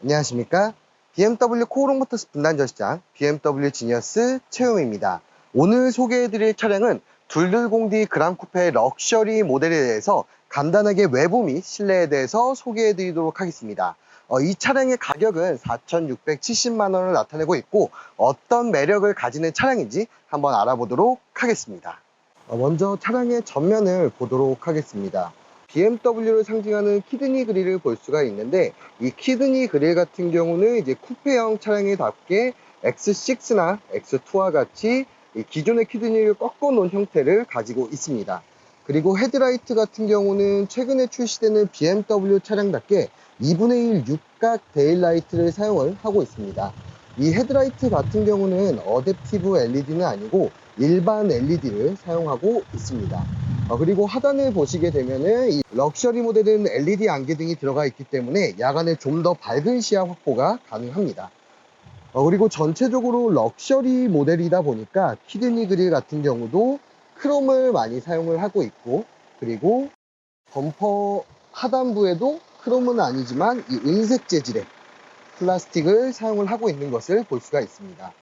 안녕하십니까? BMW 코오롱 모터스 분당 전시장 BMW 지니어스 최용입니다. 오늘 소개해드릴 차량은 둘둘공디 그랑쿠페 럭셔리 모델에 대해서 간단하게 외부 및 실내에 대해서 소개해드리도록 하겠습니다. 이 차량의 가격은 4,670만 원을 나타내고 있고 어떤 매력을 가지는 차량인지 한번 알아보도록 하겠습니다. 먼저 차량의 전면을 보도록 하겠습니다. BMW를 상징하는 키드니 그릴을 볼 수가 있는데, 이 키드니 그릴 같은 경우는 이제 쿠페형 차량에답게 X6나 X2와 같이 기존의 키드니를 꺾어 놓은 형태를 가지고 있습니다. 그리고 헤드라이트 같은 경우는 최근에 출시되는 BMW 차량답게 2분의 1 육각 데일라이트를 사용을 하고 있습니다. 이 헤드라이트 같은 경우는 어댑티브 LED는 아니고 일반 LED를 사용하고 있습니다. 그리고 하단을 보시게 되면은 이 럭셔리 모델은 LED 안개등이 들어가 있기 때문에 야간에 좀 더 밝은 시야 확보가 가능합니다. 그리고 전체적으로 럭셔리 모델이다 보니까 키드니 그릴 같은 경우도 크롬을 많이 사용을 하고 있고, 그리고 범퍼 하단부에도 크롬은 아니지만 이 은색 재질의 플라스틱을 사용을 하고 있는 것을 볼 수가 있습니다.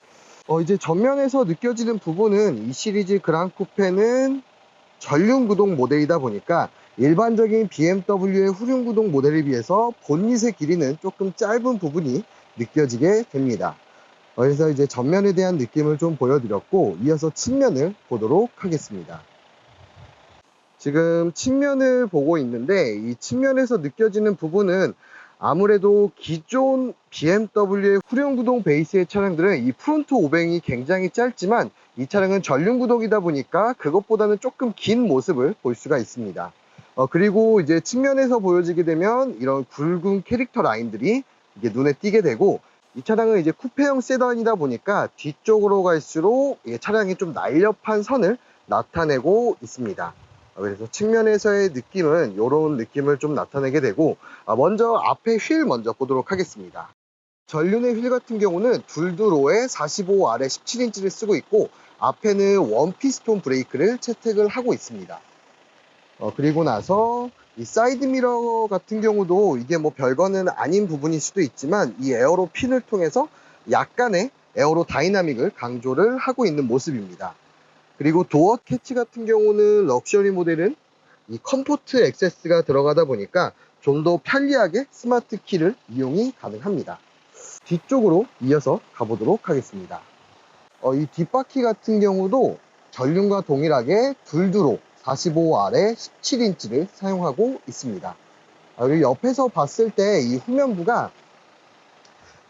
이제 전면에서 느껴지는 부분은 이 시리즈 그랑쿠페는 전륜구동 모델이다 보니까 일반적인 BMW의 후륜구동 모델에 비해서 본닛의 길이는 조금 짧은 부분이 느껴지게 됩니다. 그래서 이제 전면에 대한 느낌을 좀 보여드렸고, 이어서 측면을 보도록 하겠습니다. 지금 측면을 보고 있는데, 이 측면에서 느껴지는 부분은 아무래도 기존 BMW의 후륜구동 베이스의 차량들은 이 프론트 오뱅이 굉장히 짧지만 이 차량은 전륜구동이다 보니까 그것보다는 조금 긴 모습을 볼 수가 있습니다. 그리고 이제 측면에서 보여지게 되면 이런 굵은 캐릭터 라인들이 이게 눈에 띄게 되고, 이 차량은 이제 쿠페형 세단이다 보니까 뒤쪽으로 갈수록 이 차량이 좀 날렵한 선을 나타내고 있습니다. 그래서 측면에서의 느낌은 이런 느낌을 좀 나타내게 되고, 먼저 앞에 휠 먼저 보도록 하겠습니다. 전륜의 휠 같은 경우는 둘두로에 45R에 17인치를 쓰고 있고, 앞에는 원피스톤 브레이크를 채택을 하고 있습니다. 그리고 나서 이 사이드 미러 같은 경우도 이게 뭐 별거는 아닌 부분일 수도 있지만 이 에어로 핀을 통해서 약간의 에어로 다이나믹을 강조를 하고 있는 모습입니다. 그리고 도어 캐치 같은 경우는 럭셔리 모델은 이 컴포트 액세스가 들어가다 보니까 좀 더 편리하게 스마트 키를 이용이 가능합니다. 뒤쪽으로 이어서 가보도록 하겠습니다. 이 뒷바퀴 같은 경우도 전륜과 동일하게 둘두로 45R에 17인치를 사용하고 있습니다. 그리고 옆에서 봤을 때 이 후면부가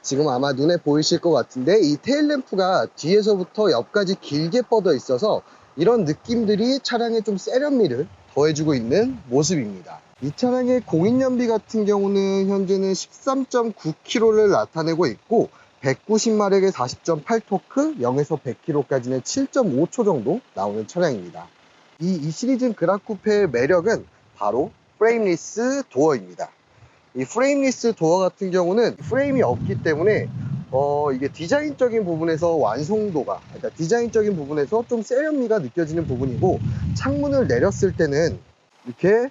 지금 아마 눈에 보이실 것 같은데, 이 테일램프가 뒤에서부터 옆까지 길게 뻗어 있어서 이런 느낌들이 차량에 좀 세련미를 더해주고 있는 모습입니다. 이 차량의 공인연비 같은 경우는 현재는 13.9km를 나타내고 있고 190마력의 40.8토크, 0에서 100km까지는 7.5초 정도 나오는 차량입니다. 이 시리즈 그랑쿠페의 매력은 바로 프레임리스 도어입니다. 이 프레임리스 도어 같은 경우는 프레임이 없기 때문에 이게 디자인적인 부분에서 완성도가, 그러니까 디자인적인 부분에서 좀 세련미가 느껴지는 부분이고, 창문을 내렸을 때는 이렇게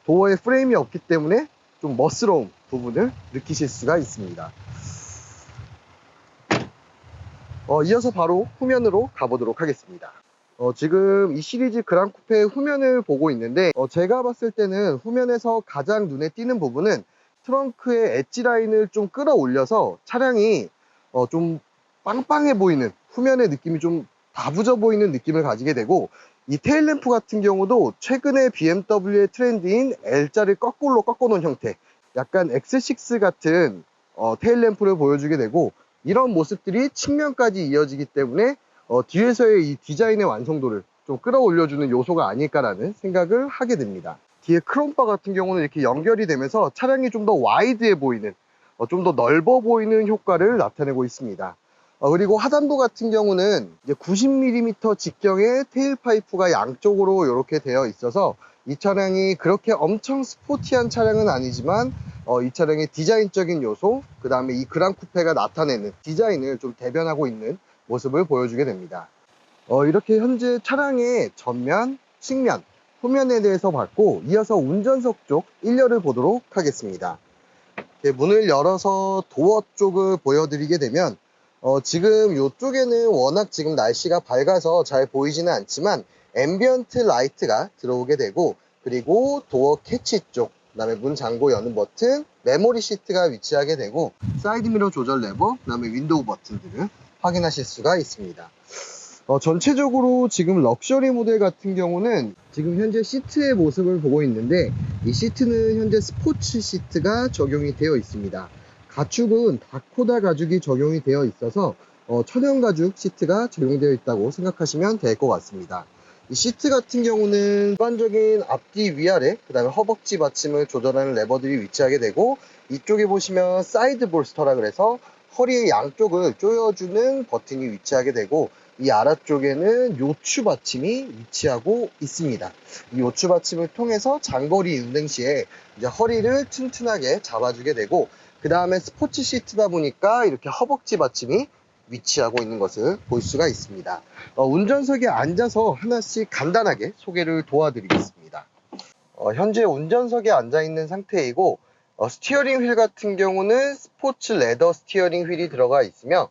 도어에 프레임이 없기 때문에 좀 멋스러운 부분을 느끼실 수가 있습니다. 이어서 바로 후면으로 가보도록 하겠습니다. 지금 이 시리즈 그랑쿠페 후면을 보고 있는데, 제가 봤을 때는 후면에서 가장 눈에 띄는 부분은 트렁크의 엣지 라인을 좀 끌어올려서 차량이 좀 빵빵해 보이는, 후면의 느낌이 좀 다부져 보이는 느낌을 가지게 되고, 이 테일램프 같은 경우도 최근에 BMW의 트렌드인 L자를 거꾸로 꺾어 놓은 형태, 약간 X6 같은 테일램프를 보여주게 되고, 이런 모습들이 측면까지 이어지기 때문에 뒤에서의 이 디자인의 완성도를 좀 끌어올려주는 요소가 아닐까라는 생각을 하게 됩니다. 뒤에 크롬바 같은 경우는 이렇게 연결이 되면서 차량이 좀 더 와이드해 보이는, 좀 더 넓어 보이는 효과를 나타내고 있습니다. 그리고 하단부 같은 경우는 이제 90mm 직경의 테일 파이프가 양쪽으로 이렇게 되어 있어서 이 차량이 그렇게 엄청 스포티한 차량은 아니지만 이 차량의 디자인적인 요소, 그 다음에 이 그랑쿠페가 나타내는 디자인을 좀 대변하고 있는 모습을 보여주게 됩니다. 이렇게 현재 차량의 전면, 측면, 후면에 대해서 봤고, 이어서 운전석 쪽 1열을 보도록 하겠습니다. 이렇게 문을 열어서 도어 쪽을 보여드리게 되면 지금 이쪽에는 워낙 지금 날씨가 밝아서 잘 보이지는 않지만 앰비언트 라이트가 들어오게 되고, 그리고 도어 캐치 쪽, 그 다음에 문 잠고 여는 버튼, 메모리 시트가 위치하게 되고, 사이드 미러 조절 레버, 그 다음에 윈도우 버튼들을 확인하실 수가 있습니다. 전체적으로 지금 럭셔리 모델 같은 경우는 지금 현재 시트의 모습을 보고 있는데, 이 시트는 현재 스포츠 시트가 적용이 되어 있습니다. 가축은 다코다 가죽이 적용이 되어 있어서 천연 가죽 시트가 적용되어 있다고 생각하시면 될 것 같습니다. 이 시트 같은 경우는 일반적인 앞뒤 위아래, 그 다음에 허벅지 받침을 조절하는 레버들이 위치하게 되고, 이쪽에 보시면 사이드 볼스터라 그래서 허리의 양쪽을 조여주는 버튼이 위치하게 되고, 이 아래쪽에는 요추 받침이 위치하고 있습니다. 이 요추 받침을 통해서 장거리 운행 시에 이제 허리를 튼튼하게 잡아주게 되고, 그 다음에 스포츠 시트다 보니까 이렇게 허벅지 받침이 위치하고 있는 것을 볼 수가 있습니다. 운전석에 앉아서 하나씩 간단하게 소개를 도와드리겠습니다. 현재 운전석에 앉아 있는 상태이고, 스티어링 휠 같은 경우는 스포츠 레더 스티어링 휠이 들어가 있으며,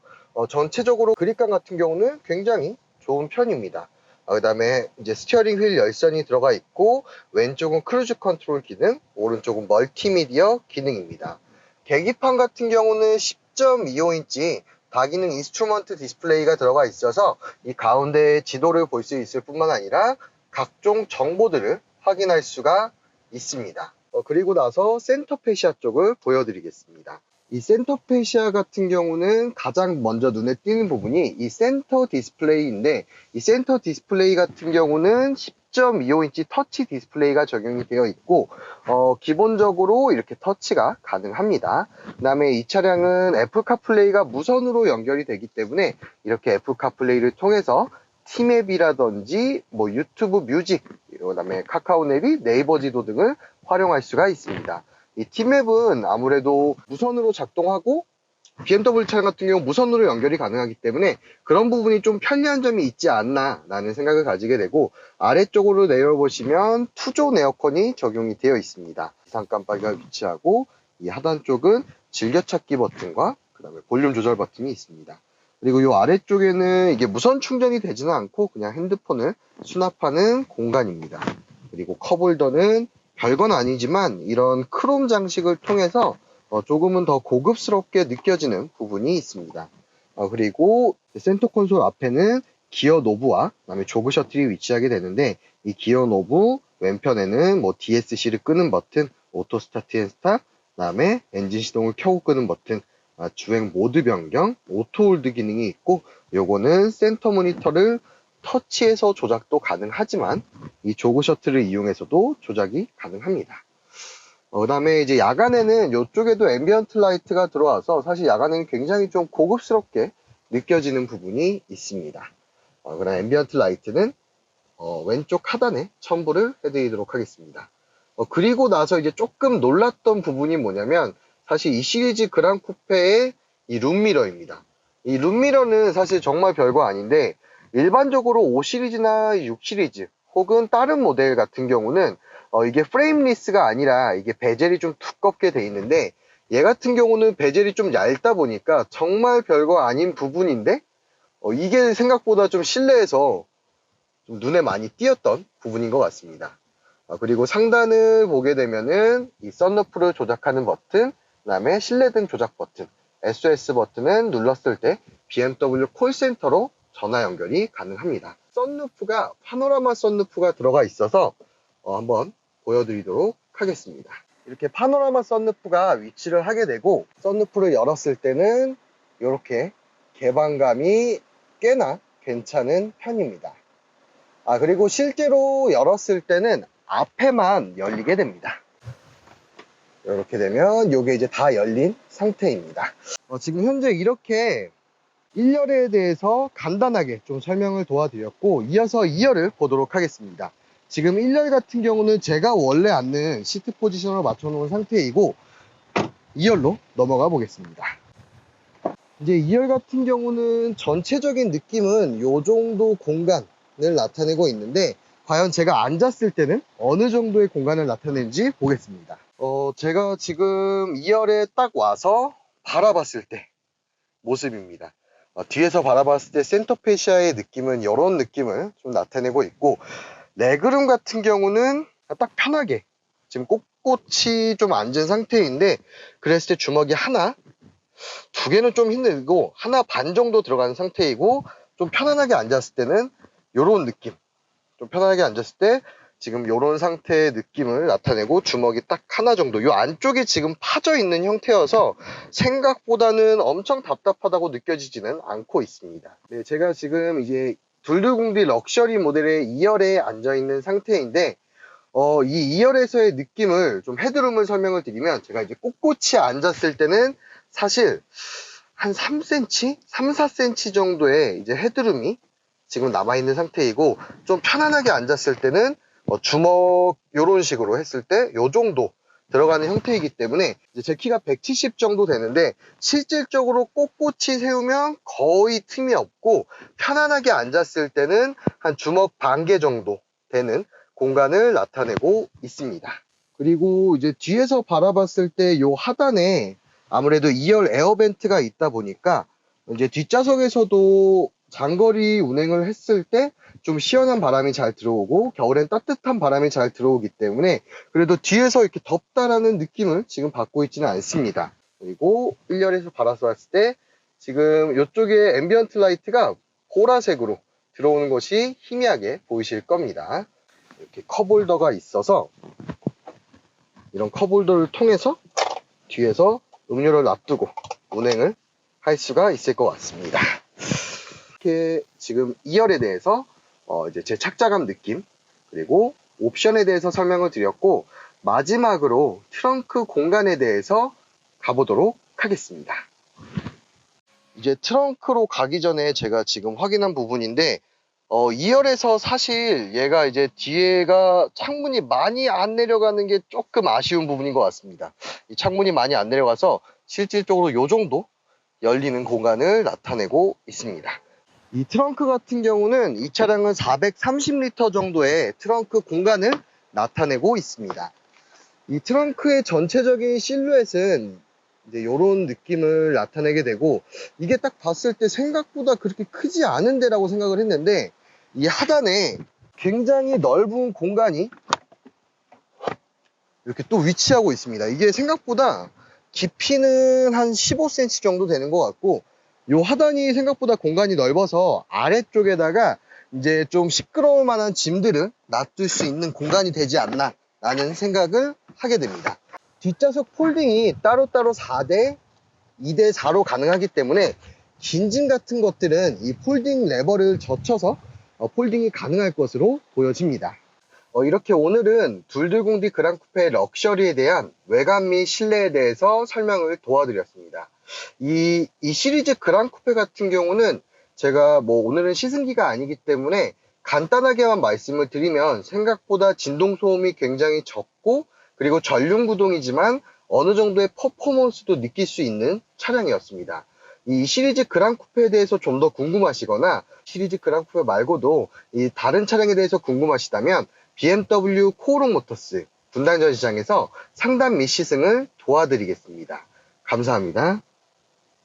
전체적으로 그립감 같은 경우는 굉장히 좋은 편입니다. 그 다음에 이제 스티어링 휠 열선이 들어가 있고, 왼쪽은 크루즈 컨트롤 기능, 오른쪽은 멀티미디어 기능입니다. 계기판 같은 경우는 10.25인치 다기능 인스트루먼트 디스플레이가 들어가 있어서 이 가운데 지도를 볼 수 있을 뿐만 아니라 각종 정보들을 확인할 수가 있습니다. 그리고 나서 센터 페시아 쪽을 보여드리겠습니다. 이 센터 페시아 같은 경우는 가장 먼저 눈에 띄는 부분이 이 센터 디스플레이인데, 이 센터 디스플레이 같은 경우는 10.25인치 터치 디스플레이가 적용이 되어 있고, 기본적으로 이렇게 터치가 가능합니다. 그 다음에 이 차량은 애플 카플레이가 무선으로 연결이 되기 때문에 이렇게 애플 카플레이를 통해서 티맵이라든지 뭐 유튜브 뮤직, 그 다음에 카카오 앱이 네이버 지도 등을 활용할 수가 있습니다. 이 티맵은 아무래도 무선으로 작동하고 BMW 차량 같은 경우 무선으로 연결이 가능하기 때문에 그런 부분이 좀 편리한 점이 있지 않나 라는 생각을 가지게 되고, 아래쪽으로 내려보시면 투존 에어컨이 적용이 되어 있습니다. 비상 깜빡이가 위치하고, 이 하단 쪽은 즐겨찾기 버튼과 그 다음에 볼륨 조절 버튼이 있습니다. 그리고 이 아래쪽에는 이게 무선 충전이 되지는 않고 그냥 핸드폰을 수납하는 공간입니다. 그리고 컵홀더는 별건 아니지만 이런 크롬 장식을 통해서 조금은 더 고급스럽게 느껴지는 부분이 있습니다. 그리고 센터 콘솔 앞에는 기어 노브와 그다음에 조그 셔틀이 위치하게 되는데, 이 기어 노브 왼편에는 뭐 DSC를 끄는 버튼, 오토 스타트 앤 스탑, 그다음에 엔진 시동을 켜고 끄는 버튼, 주행 모드 변경, 오토 홀드 기능이 있고, 요거는 센터 모니터를 터치해서 조작도 가능하지만 이 조그 셔틀을 이용해서도 조작이 가능합니다. 그 다음에 이제 야간에는 이쪽에도 앰비언트 라이트가 들어와서 사실 야간에는 굉장히 좀 고급스럽게 느껴지는 부분이 있습니다. 그럼 앰비언트 라이트는 왼쪽 하단에 첨부를 해드리도록 하겠습니다. 그리고 나서 이제 조금 놀랐던 부분이 뭐냐면, 사실 이 시리즈 그랑 쿠페의 이 룸미러입니다. 이 룸미러는 사실 정말 별거 아닌데, 일반적으로 5 시리즈나 6 시리즈 혹은 다른 모델 같은 경우는 이게 프레임리스가 아니라 이게 베젤이 좀 두껍게 돼 있는데, 얘 같은 경우는 베젤이 좀 얇다 보니까 정말 별거 아닌 부분인데 이게 생각보다 좀 실내에서 좀 눈에 많이 띄었던 부분인 것 같습니다. 그리고 상단을 보게 되면은 이 썬루프를 조작하는 버튼, 그 다음에 실내등 조작 버튼, SOS 버튼은 눌렀을 때 BMW 콜센터로 전화 연결이 가능합니다. 썬루프가 파노라마 썬루프가 들어가 있어서 한번 보여드리도록 하겠습니다. 이렇게 파노라마 썬루프가 위치를 하게 되고, 썬루프를 열었을 때는 이렇게 개방감이 꽤나 괜찮은 편입니다. 그리고 실제로 열었을 때는 앞에만 열리게 됩니다. 이렇게 되면 이게 이제 다 열린 상태입니다. 지금 현재 이렇게 1열에 대해서 간단하게 좀 설명을 도와드렸고, 이어서 2열을 보도록 하겠습니다. 지금 1열 같은 경우는 제가 원래 앉는 시트 포지션으로 맞춰 놓은 상태이고, 2열로 넘어가 보겠습니다. 이제 2열 같은 경우는 전체적인 느낌은 이 정도 공간을 나타내고 있는데, 과연 제가 앉았을 때는 어느 정도의 공간을 나타내는지 보겠습니다. 제가 지금 2열에 딱 와서 바라봤을 때 모습입니다. 뒤에서 바라봤을 때 센터페시아의 느낌은 이런 느낌을 좀 나타내고 있고, 레그룸 같은 경우는 딱 편하게 지금 꼿꼿이 좀 앉은 상태인데, 그랬을 때 주먹이 하나, 두 개는 좀 힘들고 하나 반 정도 들어가는 상태이고, 좀 편안하게 앉았을 때는 이런 느낌, 좀 편안하게 앉았을 때 지금 이런 상태의 느낌을 나타내고, 주먹이 딱 하나 정도, 이 안쪽에 지금 파져 있는 형태여서 생각보다는 엄청 답답하다고 느껴지지는 않고 있습니다. 네, 제가 지금 이제 둘둘궁디 럭셔리 모델의 2열에 앉아 있는 상태인데, 이 2열에서의 느낌을 좀 헤드룸을 설명을 드리면, 제가 이제 꼿꼿이 앉았을 때는 사실 한 3cm, 3, 4cm 정도의 이제 헤드룸이 지금 남아있는 상태이고, 좀 편안하게 앉았을 때는 주먹 요런 식으로 했을 때 요 정도 들어가는 형태이기 때문에, 이제 제 키가 170 정도 되는데 실질적으로 꼿꼿이 세우면 거의 틈이 없고, 편안하게 앉았을 때는 한 주먹 반 개 정도 되는 공간을 나타내고 있습니다. 그리고 이제 뒤에서 바라봤을 때 요 하단에 아무래도 2열 에어벤트가 있다 보니까 이제 뒷좌석에서도 장거리 운행을 했을 때 좀 시원한 바람이 잘 들어오고, 겨울엔 따뜻한 바람이 잘 들어오기 때문에 그래도 뒤에서 이렇게 덥다라는 느낌을 지금 받고 있지는 않습니다. 그리고 1열에서 바라봤을 때 지금 이쪽에 앰비언트 라이트가 보라색으로 들어오는 것이 희미하게 보이실 겁니다. 이렇게 컵홀더가 있어서 이런 컵홀더를 통해서 뒤에서 음료를 놔두고 운행을 할 수가 있을 것 같습니다. 이렇게 지금 2열에 대해서 이제 제 착자감 느낌, 그리고 옵션에 대해서 설명을 드렸고, 마지막으로 트렁크 공간에 대해서 가보도록 하겠습니다. 이제 트렁크로 가기 전에 제가 지금 확인한 부분인데, 2열에서 사실 얘가 이제 뒤에가 창문이 많이 안 내려가는 게 조금 아쉬운 부분인 것 같습니다. 이 창문이 많이 안 내려가서 실질적으로 요 정도 열리는 공간을 나타내고 있습니다. 이 트렁크 같은 경우는 이 차량은 430리터 정도의 트렁크 공간을 나타내고 있습니다. 이 트렁크의 전체적인 실루엣은 이제 이런 느낌을 나타내게 되고, 이게 딱 봤을 때 생각보다 그렇게 크지 않은데라고 생각을 했는데, 이 하단에 굉장히 넓은 공간이 이렇게 또 위치하고 있습니다. 이게 생각보다 깊이는 한 15cm 정도 되는 것 같고, 요 하단이 생각보다 공간이 넓어서 아래쪽에다가 이제 좀 시끄러울 만한 짐들을 놔둘 수 있는 공간이 되지 않나 라는 생각을 하게 됩니다. 뒷좌석 폴딩이 따로따로 4대, 2대4로 가능하기 때문에 긴 짐 같은 것들은 이 폴딩 레버를 젖혀서 폴딩이 가능할 것으로 보여집니다. 이렇게 오늘은 둘둘궁디 그랑쿠페 럭셔리에 대한 외관 및 실내에 대해서 설명을 도와드렸습니다. 이 시리즈 그랑쿠페 같은 경우는 제가 오늘은 시승기가 아니기 때문에 간단하게만 말씀을 드리면, 생각보다 진동 소음이 굉장히 적고, 그리고 전륜구동이지만 어느 정도의 퍼포먼스도 느낄 수 있는 차량이었습니다. 이 시리즈 그랑쿠페에 대해서 좀 더 궁금하시거나 시리즈 그랑쿠페 말고도 이 다른 차량에 대해서 궁금하시다면 BMW 코오롱 모터스 분당전 시장에서 상담 및 시승을 도와드리겠습니다. 감사합니다.